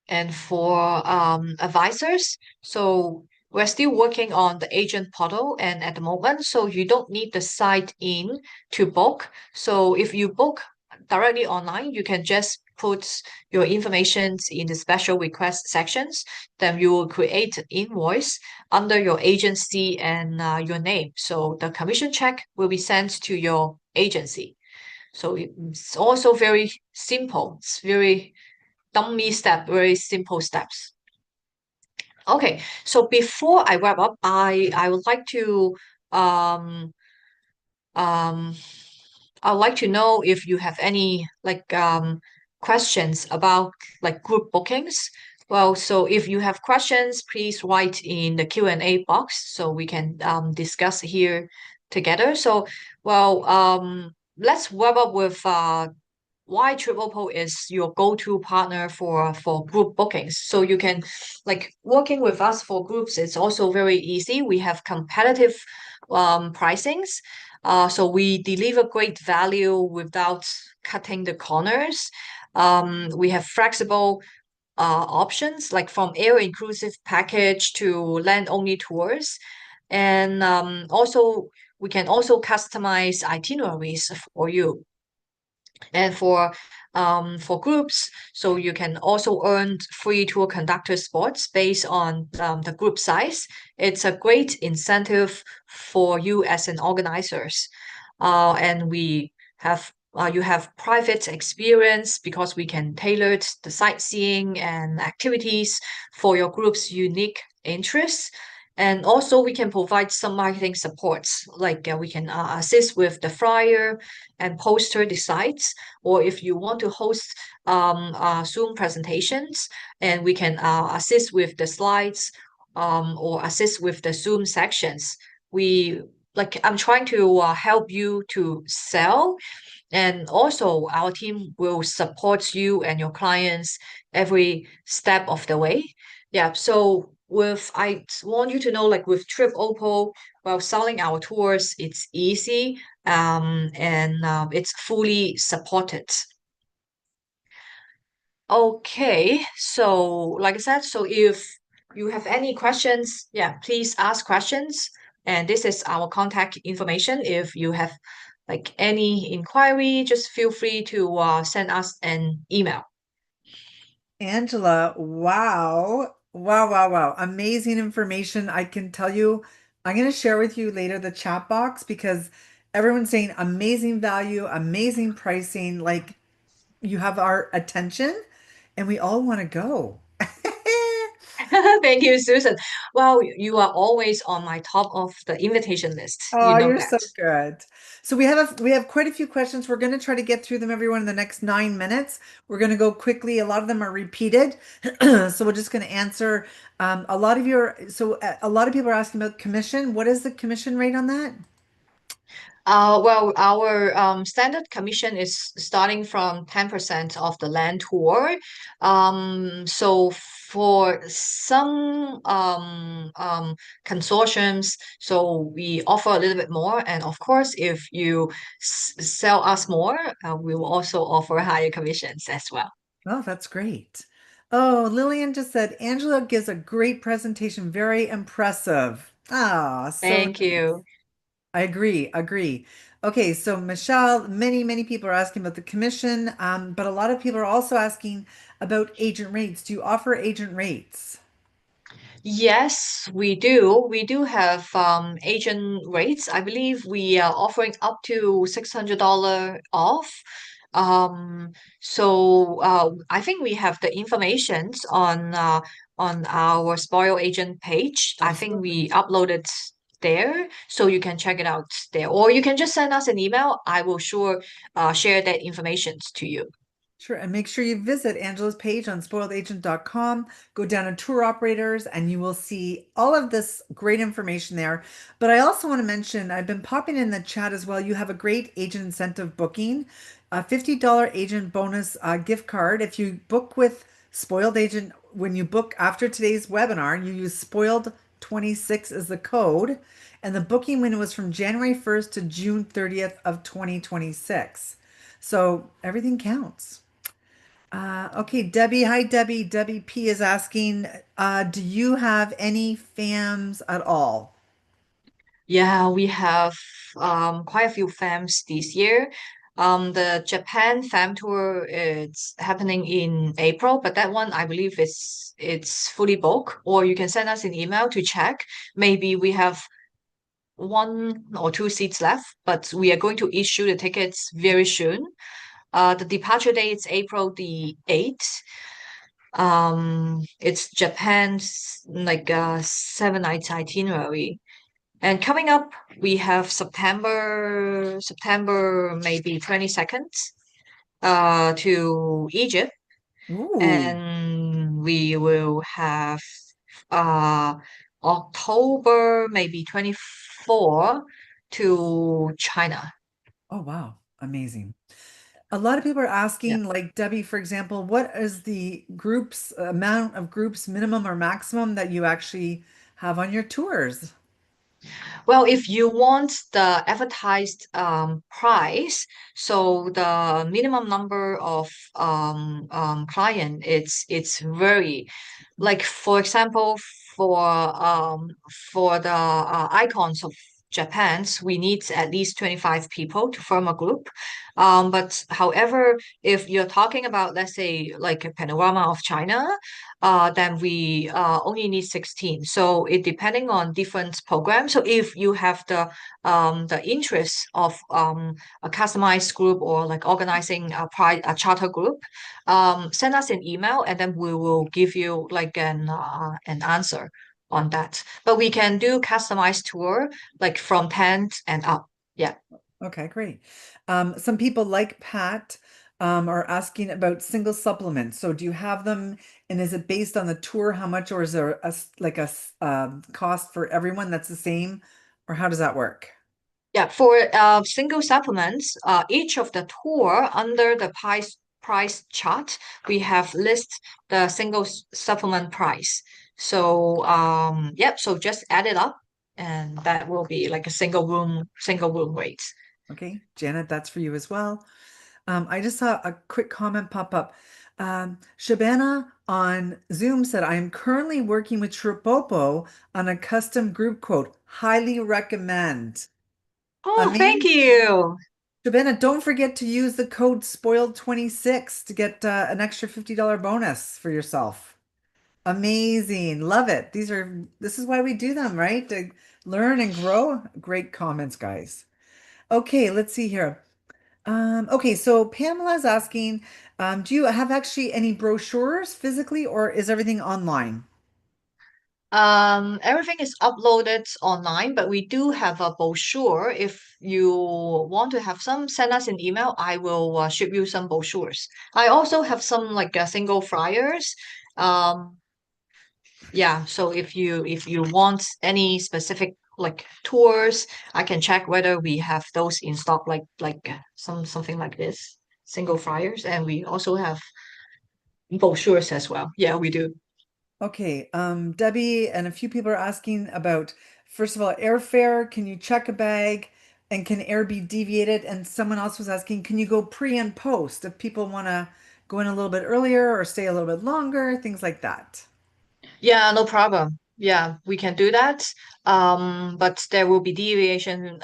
And for advisors, so we're still working on the agent portal and at the moment, so you don't need the site in to book. So if you book directly online, you can just put your information in the special request sections. Then you will create an invoice under your agency and your name. So the commission check will be sent to your agency. So it's also very simple. It's very dummy step, very simple steps. Okay, so before I wrap up, I would like to um um I would like to know if you have any like questions about like group bookings. Well, so if you have questions, please write in the Q&A box so we can discuss here together. So, well, let's wrap up with why TripOppo is your go-to partner for group bookings. So you can like working with us for groups. It's also very easy. We have competitive pricings. So we deliver great value without cutting the corners. We have flexible options like from air inclusive package to land only tours, and also we can also customize itineraries for you. And for groups, so you can also earn free tour conductor spots based on the group size. It's a great incentive for you as an organizers. And we have you have private experience because we can tailor the sightseeing and activities for your group's unique interests. And also, we can provide some marketing supports, like we can assist with the flyer and poster designs, or if you want to host Zoom presentations, and we can assist with the slides or assist with the Zoom sections. We like I'm trying to help you to sell, and also our team will support you and your clients every step of the way. Yeah, so with I want you to know, like with TripOppo, while selling our tours, it's easy and it's fully supported. Okay, so like I said, so if you have any questions, yeah, please ask questions. And this is our contact information. If you have like any inquiry, just feel free to send us an email. Angela, wow. Wow, wow, wow. Amazing information. I can tell you, I'm going to share with you later the chat box because everyone's saying amazing value, amazing pricing. Like you have our attention and we all want to go. Thank you, Susan. Well, you are always on my top of the invitation list. You Oh, know you're that. so good. So we have quite a few questions. We're going to try to get through them, everyone, in the next 9 minutes. We're going to go quickly. A lot of them are repeated, so we're just going to answer a lot of your. A lot of people are asking about commission. What is the commission rate on that? Well, our standard commission is starting from 10% of the land tour. So for some consortiums, so we offer a little bit more. And of course, if you sell us more, we will also offer higher commissions as well. Oh, that's great. Oh, Lillian just said Angela gives a great presentation. Very impressive. Ah, so Thank you. I agree, agree. Okay, so Michelle, many people are asking about the commission, but a lot of people are also asking about agent rates. Do you offer agent rates? Yes, we do. We do have agent rates. I believe we are offering up to $600 off. I think we have the informations on our Spoil Agent page. I think Absolutely. we uploaded there, so you can check it out there, or you can just send us an email. I will sure share that information to you. Sure. And make sure you visit Angela's page on spoiledagent.com. Go down to tour operators and you will see all of this great information there. But I also want to mention, I've been popping in the chat as well. You have a great agent incentive booking, a $50 agent bonus gift card. If you book with Spoiled Agent, when you book after today's webinar, you use Spoiled 26 as the code. And the booking window was from January 1st to June 30th of 2026. So everything counts. Okay, Debbie. Hi, Debbie. Debbie P is asking, do you have any FAMs at all? Yeah, we have quite a few FAMs this year. The Japan FAM tour is happening in April, but that one I believe it's fully booked. Or you can send us an email to check. Maybe we have one or two seats left, but we are going to issue the tickets very soon. The departure date is April the 8th. It's Japan's like 7 nights itinerary. And coming up, we have September maybe 22nd, to Egypt, Ooh. and we will have uh October maybe 24 to China. Oh, wow. Amazing. A lot of people are Yeah. asking, like Debbie, for example, what is the groups amount of groups minimum or maximum that you actually have on your tours? Well, if you want the advertised price, so the minimum number of client, it's very, like for example, for the icons of Japan's, we need at least 25 people to form a group. But however, if you're talking about, let's say, like a panorama of China, then we only need 16. So it depending on different programs. So if you have the interest of a customized group or like organizing a charter group, send us an email and then we will give you like an answer on that. But we can do customized tour like from 10 and up. Yeah. Okay, great. Some people like Pat are asking about single supplements. So do you have them, and is it based on the tour, how much, or is there like cost for everyone that's the same, or how does that work? Yeah, for single supplements, each of the tour under the price chart, we have list the single supplement price. So yep, so just add it up and that will be like a single room rate. Okay, Janet, that's for you as well. I just saw a quick comment pop up. Shabana on Zoom said, I am currently working with TripOppo on a custom group quote. Highly recommend. Oh, thank Amazing. you. Shabana, don't forget to use the code spoiled26 to get an extra $50 bonus for yourself. Amazing. Love it. This is why we do them, right? To learn and grow. Great comments, guys. Okay, let's see here. Okay, so Pamela's asking, do you have actually any brochures physically or is everything online? Everything is uploaded online, but we do have a brochure. If you want to have some, send us an email. I will ship you some brochures. I also have some like single flyers. Um, yeah, so if you want any specific like tours, I can check whether we have those in stock, something like this, single Okay. flyers, and we also have brochures as well. Yeah, we do. Okay, Debbie and a few people are asking about, first of all, airfare. Can you check a bag? And can air be deviated? And someone else was asking, can you go pre and post if people want to go in a little bit earlier or stay a little bit longer, things like that. Yeah, no problem. Yeah, we can do that. But there will be deviation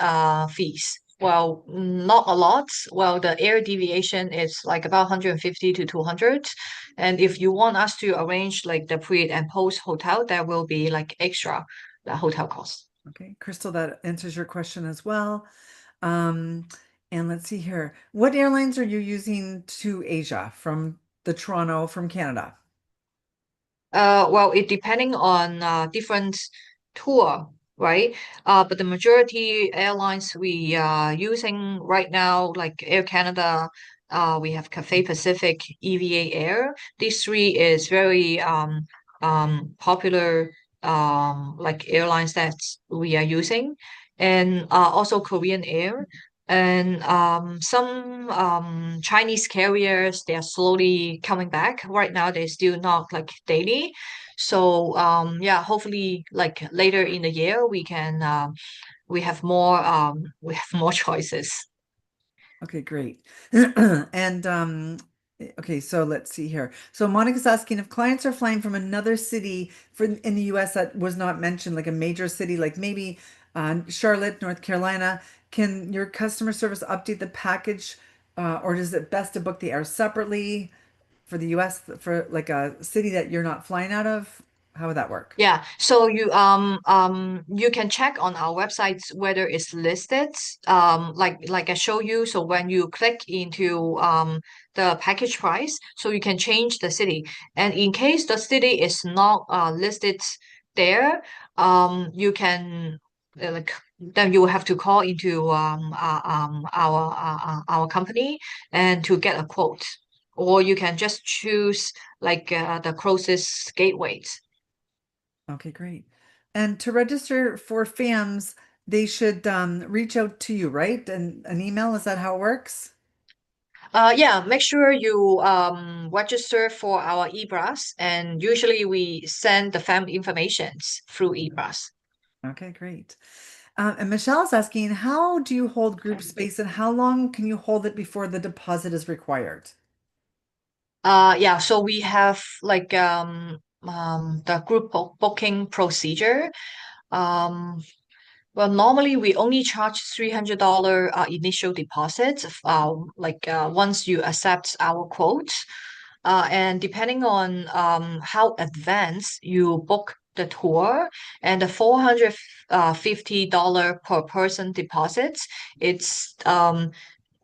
fees. Well, not a lot. Well, the air deviation is like about 150 to 200. And if you want us to arrange like the pre and post hotel, there will be like extra the hotel cost. Okay, Crystal, that answers your question as well. Um, and let's see here. What airlines are you using to Asia from the Toronto from Canada? Well, it depending on different tour, right? But the majority airlines we are using right now, like Air Canada, we have Cathay Pacific, EVA Air. These three is very popular like airlines that we are using, and also Korean Air. And some Chinese carriers, they are slowly coming back. Right now, they're still not like daily. So yeah, hopefully like later in the year we have more choices. Okay, great. And okay, so let's see here. So Monica's asking if clients are flying from another city for in the US that was not mentioned, like a major city, like maybe Charlotte, North Carolina, can your customer service update the package, or is it best to book the air separately for the US for like a city that you're not flying out of? How would that work? Yeah, so you can check on our websites whether it's listed like I show you. So when you click into the package price, so you can change the city. And in case the city is not listed there, you can like then you will have to call into our company and to get a quote, or you can just choose like the closest gateway. Okay, great. And to register for FAMS, they should reach out to you, right? And an email, is that how it works? Yeah, make sure you register for our eBrus, and usually we send the family informations through eBrus. Okay, great. And Michelle is asking, how do you hold group space and how long can you hold it before the deposit is required? Yeah, so we have like the booking procedure. Um, well, normally we only charge $300 initial deposit, once you accept our quote. And depending on how advanced you book the tour and the $450 per person deposits, it's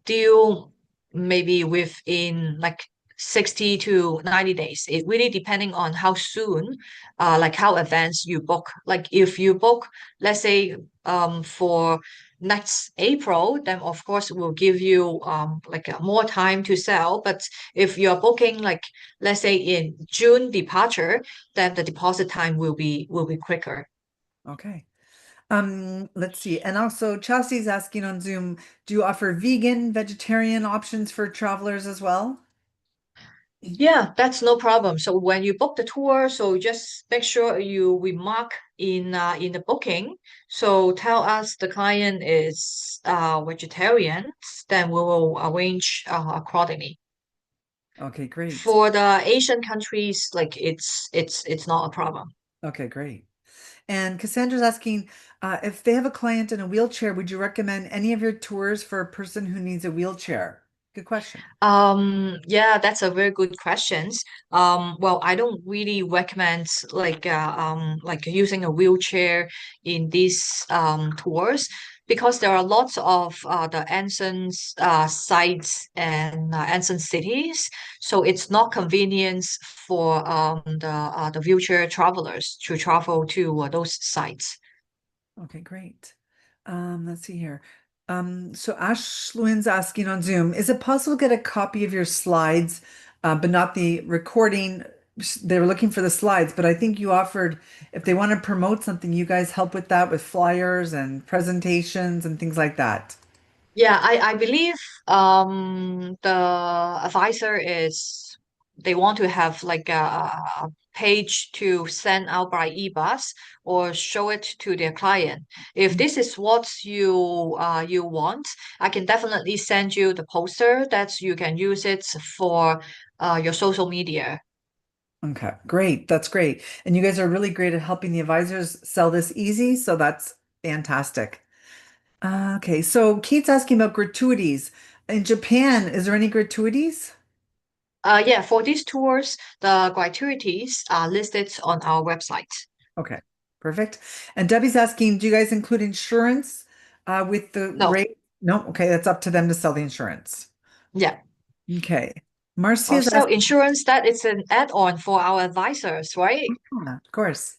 due maybe within like 60 to 90 days. It really depending on how soon, like how advanced you book. Like if you book, let's say, for next April, then of course we'll give you like more time to sell. But if you're booking like let's say in June departure, then the deposit time will be quicker. Okay. Let's see. And also, Chastity's asking on Zoom, do you offer vegan, vegetarian options for travelers as well? Yeah, that's no problem. So when you book the tour, so just make sure you remark in the booking. So tell us the client is vegetarian, then we will arrange accordingly. Okay, great. For the Asian countries, like it's not a problem. Okay, great. And Cassandra's asking, if they have a client in a wheelchair, would you recommend any of your tours for a person who needs a wheelchair? Good question. Yeah, that's a very good questions. Well, I don't really recommend like using a wheelchair in these tours because there are lots of the ancient sites and ancient cities, so it's not convenient for the wheelchair travelers to travel to those sites. Okay, great. Let's see here. So Ashlyn's asking on Zoom, is it possible to get a copy of your slides, but not the recording? They were looking for the slides, but I think you offered if they want to promote something, you guys help with that with flyers and presentations and things like that. Yeah, I believe the advisor is they want to have like a page to send out by e-bus or show it to their client. If this is what you want, I can definitely send you the poster that you can use it for your social media. Okay, great. That's great. And you guys are really great at helping the advisors sell this easy, so that's fantastic. Okay, so Kate's asking about gratuities. In Japan, is there any gratuities? Yeah, for these tours, the gratuities are listed on our website. Okay, perfect. And Debbie's asking, do you guys include insurance with the No, rate? No, okay, that's up to them to sell the insurance. yeah. Okay. Or Marcia's sell asking, insurance that it's an add-on for our advisors, right? yeah, of course.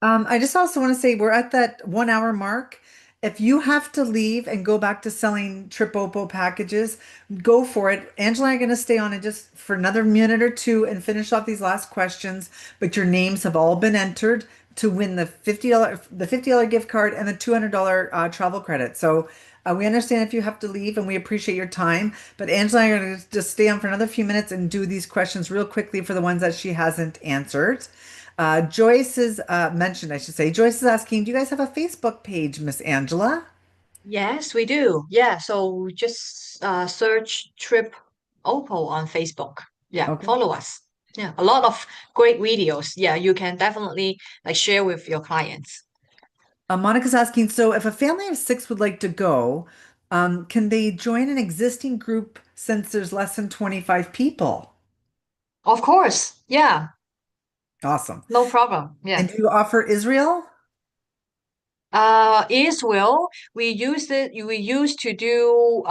I just also want to say we're at that 1 hour mark. If you have to leave and go back to selling TripOppo packages, go for it. Angela and I are going to stay on it just for another minute or two and finish off these last questions. But your names have all been entered to win the $50 gift card and the $200 travel credit. So we understand if you have to leave and we appreciate your time. But Angela and I are going to just stay on for another few minutes and do these questions real quickly for the ones that she hasn't answered. Joyce is mentioned, I should say. Joyce is asking, do you guys have a Facebook page, Miss Angela? Yes, we do. Yeah, so just search Trip Oppo on Facebook. Yeah, Okay. follow us. Yeah, a lot of great videos. Yeah, you can definitely like share with your clients. Monica's asking, so if a family of six would like to go, can they join an existing group since there's less than 25 people? Of course. Yeah, Awesome. no problem. And Yeah. do you offer Israel? Israel, we used to do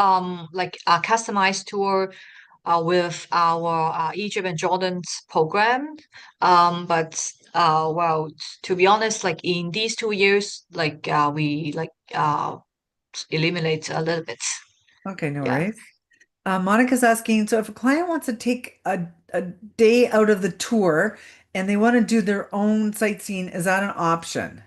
like a customized tour with our Egypt and Jordan's program. But well, to be honest, like in these 2 years, like we like eliminate a little bit. Okay, no Yeah. worries. Monica's asking, so if a client wants to take a day out of the tour and they want to do their own sightseeing, is that an option?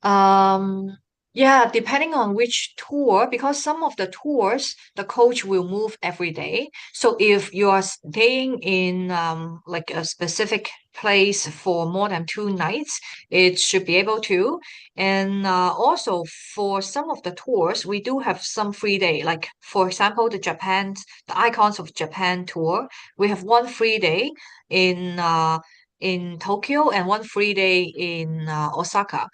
Um, yeah, depending on which tour, because some of the tours, the coach will move every day. So if you are staying in like a specific place for more than 2 nights, it should be able to. And also for some of the tours, we do have some free day. Like for example, the Icons of Japan tour, we have one free day in in Tokyo and one free day in Osaka.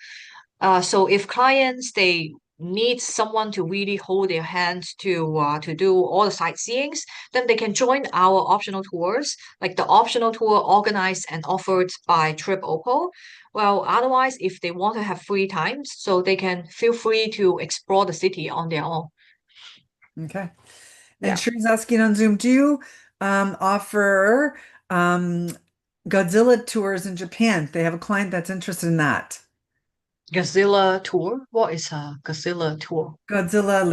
So if clients they need someone to really hold their hands to do all the sightseeings, then they can join our optional tours, like the optional tour organized and offered by TripOppo. Well, otherwise, if they want to have free time, so they can feel free to explore the city on their own. Okay. And Yeah. Sherry's asking on Zoom, do you offer um, Godzilla tours in Japan? They have a client that's interested in that. Godzilla tour. What is a Godzilla tour? Godzilla,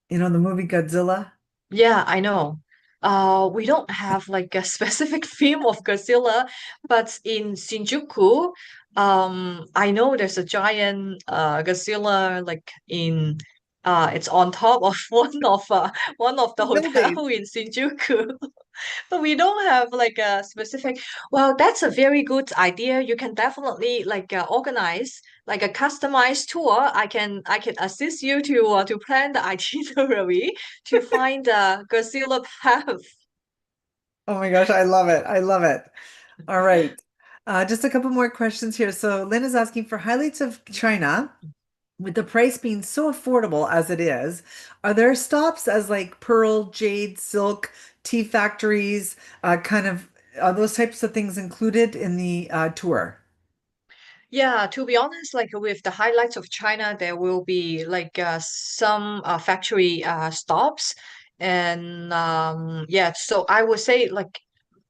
the movie Godzilla. Yeah, I know. We don't have like a specific theme of Godzilla, but in Shinjuku, I know there's a giant Godzilla like in it's on top of one of the Building. hotel in Shinjuku. But we don't have like a specific. Well, that's a very good idea. You can definitely like organize like a customized tour. I can assist you to plan the itinerary to find the Godzilla path. Oh my gosh, I love it. I love it. All right. Just a couple more questions here. So Lynn is asking for highlights of China. With the price being so affordable as it is, are there stops as like pearl, jade, silk, tea factories, kind of are those types of things included in the tour? Yeah, to be honest, like with the highlights of China, there will be like some factory stops, and yeah, so I would say like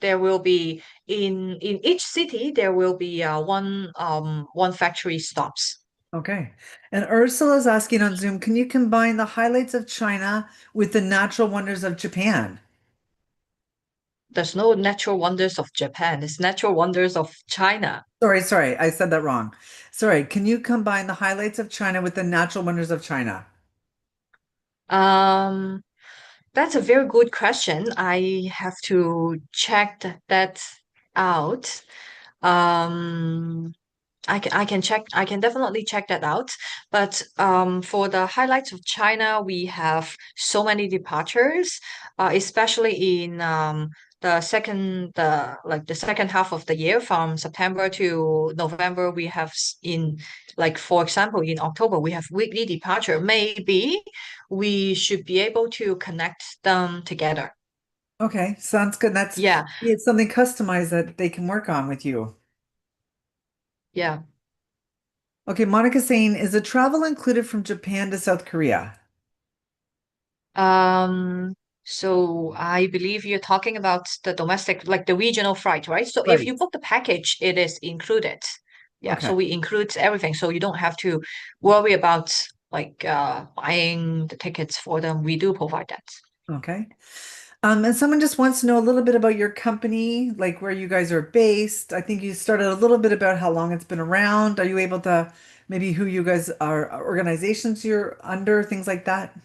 there will be in each city there will be one factory stops. Okay. And Ursula's asking on Zoom, can you combine the highlights of China with the natural wonders of Japan? There's no natural wonders of Japan. It's natural wonders of China. Sorry, I said that wrong. Sorry, can you combine the highlights of China with the natural wonders of China? Um, that's a very good question. I have to check that out. Um, I can definitely check that out. But for the highlights of China, we have so many departures, especially in the second half of the year from September to November. We have in like for example in October we have weekly departure. Maybe we should be able to connect them together. Okay, sounds good. That's Yeah, it's something customized that they can work on with you. yeah. Okay, Monica's saying, is the travel included from Japan to South Korea? Um, so I believe you're talking about the domestic, like the regional flight, right? So if Right. you book the package, it is included. Yeah, Okay. so we include everything. So you don't have to worry about like buying the tickets for them. We do provide that. Okay. And someone just wants to know a little bit about your company, like where you guys are based. I think you started a little bit about how long it's been around. Are you able to maybe who you guys are, organizations you're under, things like that?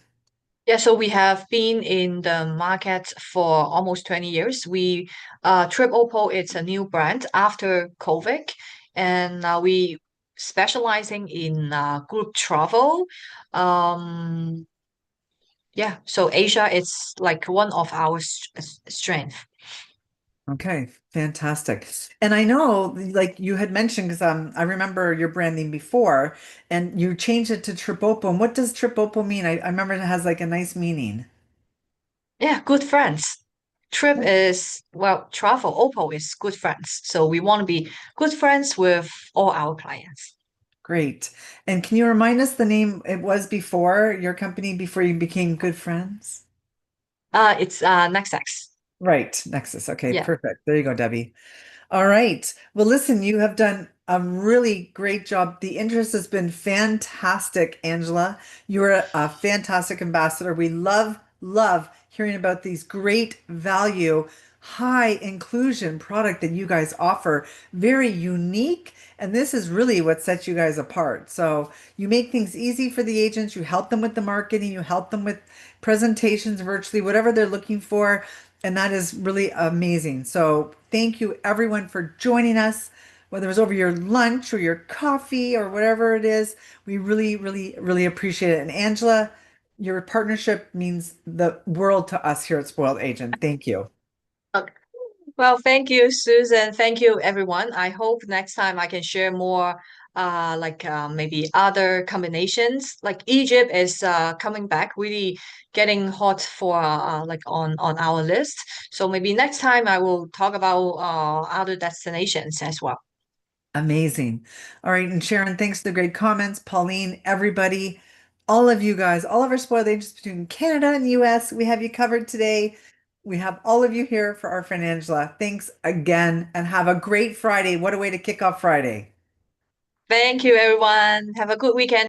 Yeah, so we have been in the market for almost 20 years. We TripOppo, it's a new brand after COVID, and we specializing in group travel. Um, yeah, so Asia is like one of our strength. Okay, fantastic. And I know, like you had mentioned, because I remember your branding before, and you changed it to TripOppo. And what does TripOppo mean? I remember it has like a nice meaning. Yeah, good friends. Trip is, well, travel. Oppo is good friends. So we want to be good friends with all our clients. Great. And can you remind us the name it was before your company, before you became good friends? It's Nextex. Right, Nexus. Okay, Yeah. perfect. There you go, Debbie. All right. Well, listen, you have done a really great job. The interest has been fantastic, Angela. You're a fantastic ambassador. We love hearing about these great value, high inclusion product that you guys offer. Very unique. And this is really what sets you guys apart. So you make things easy for the agents. You help them with the marketing. You help them with presentations virtually, whatever they're looking for. And that is really amazing. So thank you everyone for joining us, whether it was over your lunch or your coffee or whatever it is. We really appreciate it. And Angela, your partnership means the world to us here at Spoiled Agent. Thank you. Okay. Well, thank you, Susan. Thank you, everyone. I hope next time I can share more maybe other combinations. Like Egypt is coming back, really getting hot for like on our list. So maybe next time I will talk about other destinations as well. Amazing. All right. And Sharon, thanks for the great comments. Pauline, everybody, All of you guys, all of our spoiled agents between Canada and US, we have you covered today. We have all of you here for our friend Angela. Thanks again and have a great Friday. What a way to kick off Friday. Thank you, everyone. Have a good weekend.